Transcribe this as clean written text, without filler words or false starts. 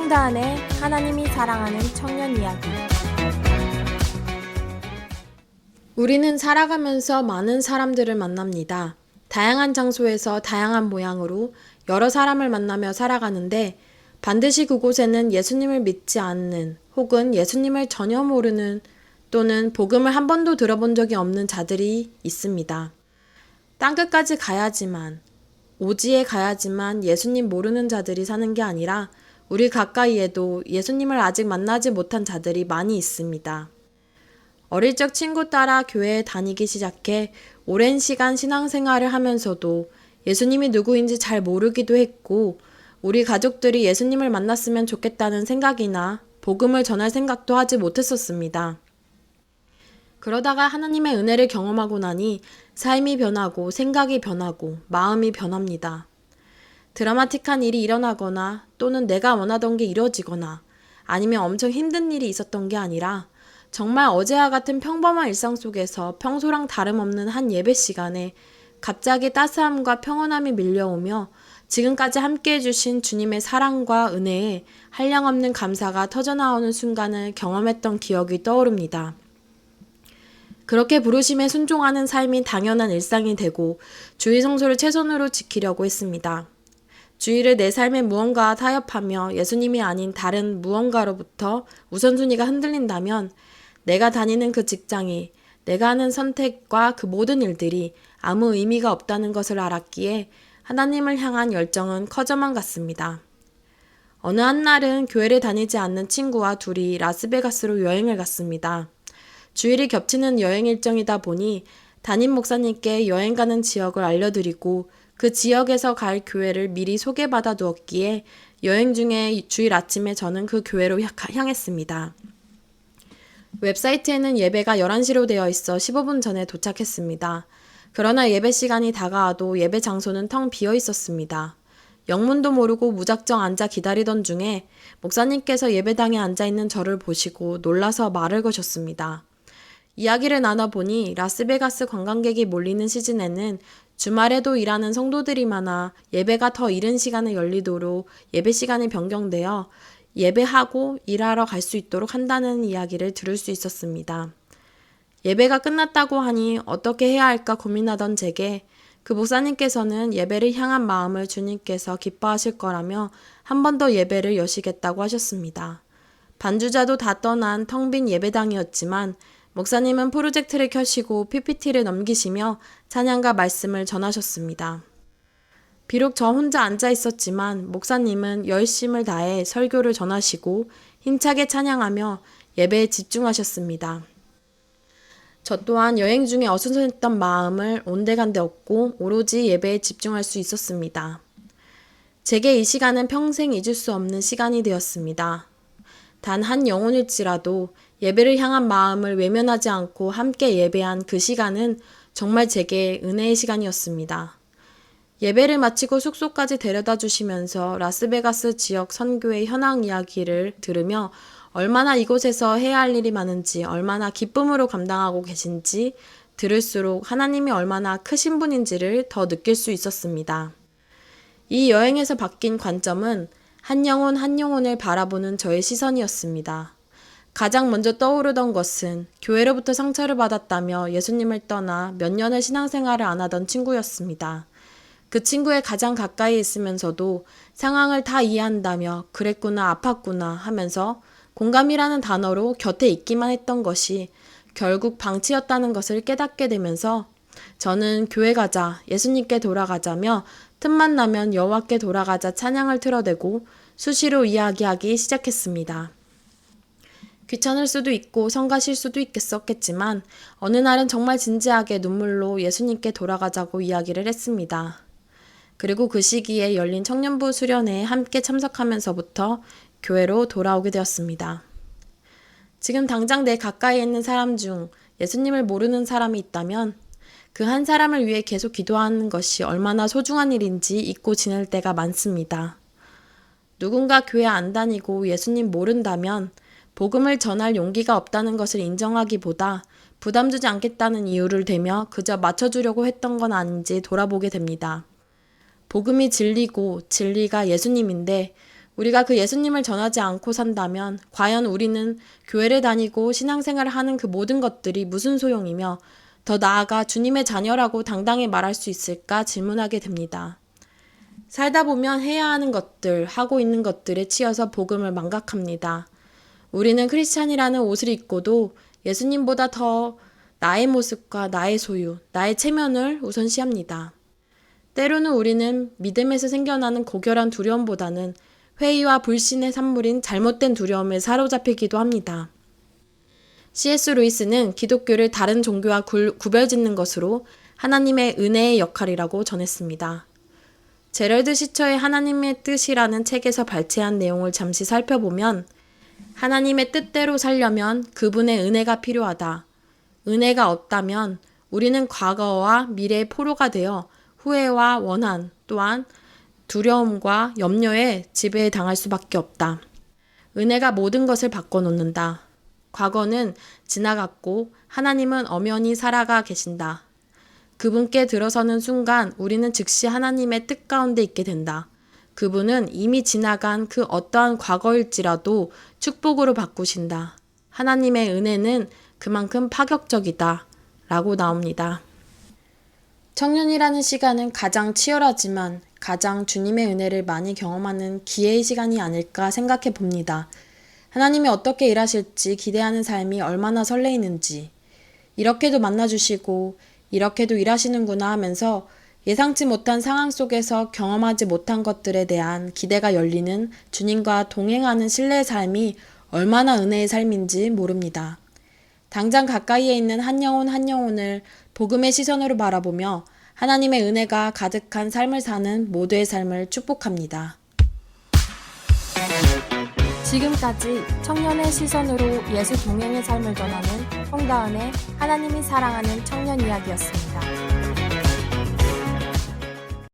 홍다은의 하나님이 사랑하는 청년 이야기. 우리는 살아가면서 많은 사람들을 만납니다. 다양한 장소에서 다양한 모양으로 여러 사람을 만나며 살아가는데 반드시 그곳에는 예수님을 믿지 않는 혹은 예수님을 전혀 모르는 또는 복음을 한 번도 들어본 적이 없는 자들이 있습니다. 땅끝까지 가야지만, 오지에 가야지만 예수님 모르는 자들이 사는 게 아니라 우리 가까이에도 예수님을 아직 만나지 못한 자들이 많이 있습니다. 어릴 적 친구 따라 교회에 다니기 시작해 오랜 시간 신앙생활을 하면서도 예수님이 누구인지 잘 모르기도 했고 우리 가족들이 예수님을 만났으면 좋겠다는 생각이나 복음을 전할 생각도 하지 못했었습니다. 그러다가 하나님의 은혜를 경험하고 나니 삶이 변하고 생각이 변하고 마음이 변합니다. 드라마틱한 일이 일어나거나 또는 내가 원하던 게 이루어지거나 아니면 엄청 힘든 일이 있었던 게 아니라 정말 어제와 같은 평범한 일상 속에서 평소랑 다름없는 한 예배 시간에 갑자기 따스함과 평온함이 밀려오며 지금까지 함께 해주신 주님의 사랑과 은혜에 한량없는 감사가 터져나오는 순간을 경험했던 기억이 떠오릅니다. 그렇게 부르심에 순종하는 삶이 당연한 일상이 되고 주의 성소를 최선으로 지키려고 했습니다. 주의를 내 삶의 무언가와 타협하며 예수님이 아닌 다른 무언가로부터 우선순위가 흔들린다면 내가 다니는 그 직장이 내가 하는 선택과 그 모든 일들이 아무 의미가 없다는 것을 알았기에 하나님을 향한 열정은 커져만 갔습니다. 어느 한날은 교회를 다니지 않는 친구와 둘이 라스베가스로 여행을 갔습니다. 주일이 겹치는 여행 일정이다 보니 담임 목사님께 여행 가는 지역을 알려드리고 그 지역에서 갈 교회를 미리 소개받아 두었기에 여행 중에 주일 아침에 저는 그 교회로 향했습니다. 웹사이트에는 예배가 11시로 되어 있어 15분 전에 도착했습니다. 그러나 예배 시간이 다가와도 예배 장소는 텅 비어 있었습니다. 영문도 모르고 무작정 앉아 기다리던 중에 목사님께서 예배당에 앉아있는 저를 보시고 놀라서 말을 거셨습니다. 이야기를 나눠보니 라스베가스 관광객이 몰리는 시즌에는 주말에도 일하는 성도들이 많아 예배가 더 이른 시간에 열리도록 예배 시간이 변경되어 예배하고 일하러 갈 수 있도록 한다는 이야기를 들을 수 있었습니다. 예배가 끝났다고 하니 어떻게 해야 할까 고민하던 제게 그 목사님께서는 예배를 향한 마음을 주님께서 기뻐하실 거라며 한 번 더 예배를 여시겠다고 하셨습니다. 반주자도 다 떠난 텅 빈 예배당이었지만 목사님은 프로젝트를 켜시고 PPT를 넘기시며 찬양과 말씀을 전하셨습니다. 비록 저 혼자 앉아 있었지만 목사님은 열심을 다해 설교를 전하시고 힘차게 찬양하며 예배에 집중하셨습니다. 저 또한 여행 중에 어수선했던 마음을 온데간데 없고 오로지 예배에 집중할 수 있었습니다. 제게 이 시간은 평생 잊을 수 없는 시간이 되었습니다. 단 한 영혼일지라도 예배를 향한 마음을 외면하지 않고 함께 예배한 그 시간은 정말 제게 은혜의 시간이었습니다. 예배를 마치고 숙소까지 데려다 주시면서 라스베가스 지역 선교의 현황 이야기를 들으며 얼마나 이곳에서 해야 할 일이 많은지, 얼마나 기쁨으로 감당하고 계신지 들을수록 하나님이 얼마나 크신 분인지를 더 느낄 수 있었습니다. 이 여행에서 바뀐 관점은 한 영혼 한 영혼을 바라보는 저의 시선이었습니다. 가장 먼저 떠오르던 것은 교회로부터 상처를 받았다며 예수님을 떠나 몇 년을 신앙생활을 안 하던 친구였습니다. 그 친구의 가장 가까이 있으면서도 상황을 다 이해한다며 그랬구나 아팠구나 하면서 공감이라는 단어로 곁에 있기만 했던 것이 결국 방치였다는 것을 깨닫게 되면서 저는 교회 가자, 예수님께 돌아가자며 틈만 나면 여호와께 돌아가자 찬양을 틀어대고 수시로 이야기하기 시작했습니다. 귀찮을 수도 있고 성가실 수도 있겠었겠지만 어느 날은 정말 진지하게 눈물로 예수님께 돌아가자고 이야기를 했습니다. 그리고 그 시기에 열린 청년부 수련회에 함께 참석하면서부터 교회로 돌아오게 되었습니다. 지금 당장 내 가까이에 있는 사람 중 예수님을 모르는 사람이 있다면 그 한 사람을 위해 계속 기도하는 것이 얼마나 소중한 일인지 잊고 지낼 때가 많습니다. 누군가 교회 안 다니고 예수님 모른다면 복음을 전할 용기가 없다는 것을 인정하기보다 부담 주지 않겠다는 이유를 대며 그저 맞춰주려고 했던 건 아닌지 돌아보게 됩니다. 복음이 진리고 진리가 예수님인데 우리가 그 예수님을 전하지 않고 산다면 과연 우리는 교회를 다니고 신앙생활을 하는 그 모든 것들이 무슨 소용이며 더 나아가 주님의 자녀라고 당당히 말할 수 있을까 질문하게 됩니다. 살다 보면 해야 하는 것들, 하고 있는 것들에 치여서 복음을 망각합니다. 우리는 크리스찬이라는 옷을 입고도 예수님보다 더 나의 모습과 나의 소유, 나의 체면을 우선시합니다. 때로는 우리는 믿음에서 생겨나는 고결한 두려움보다는 회의와 불신의 산물인 잘못된 두려움에 사로잡히기도 합니다. C.S. 루이스는 기독교를 다른 종교와 구별짓는 것으로 하나님의 은혜의 역할이라고 전했습니다. 제럴드 시처의 하나님의 뜻이라는 책에서 발췌한 내용을 잠시 살펴보면 하나님의 뜻대로 살려면 그분의 은혜가 필요하다. 은혜가 없다면 우리는 과거와 미래의 포로가 되어 후회와 원한 또한 두려움과 염려에 지배당할 수밖에 없다. 은혜가 모든 것을 바꿔놓는다. 과거는 지나갔고 하나님은 엄연히 살아가 계신다. 그분께 들어서는 순간 우리는 즉시 하나님의 뜻 가운데 있게 된다. 그분은 이미 지나간 그 어떠한 과거일지라도 축복으로 바꾸신다. 하나님의 은혜는 그만큼 파격적이다. 라고 나옵니다. 청년이라는 시간은 가장 치열하지만 가장 주님의 은혜를 많이 경험하는 기회의 시간이 아닐까 생각해 봅니다. 하나님이 어떻게 일하실지 기대하는 삶이 얼마나 설레이는지, 이렇게도 만나주시고 이렇게도 일하시는구나 하면서 예상치 못한 상황 속에서 경험하지 못한 것들에 대한 기대가 열리는 주님과 동행하는 신뢰의 삶이 얼마나 은혜의 삶인지 모릅니다. 당장 가까이에 있는 한 영혼 한 영혼을 복음의 시선으로 바라보며 하나님의 은혜가 가득한 삶을 사는 모두의 삶을 축복합니다. 지금까지 청년의 시선으로 예수 동행의 삶을 전하는 홍다은의 하나님이 사랑하는 청년 이야기였습니다.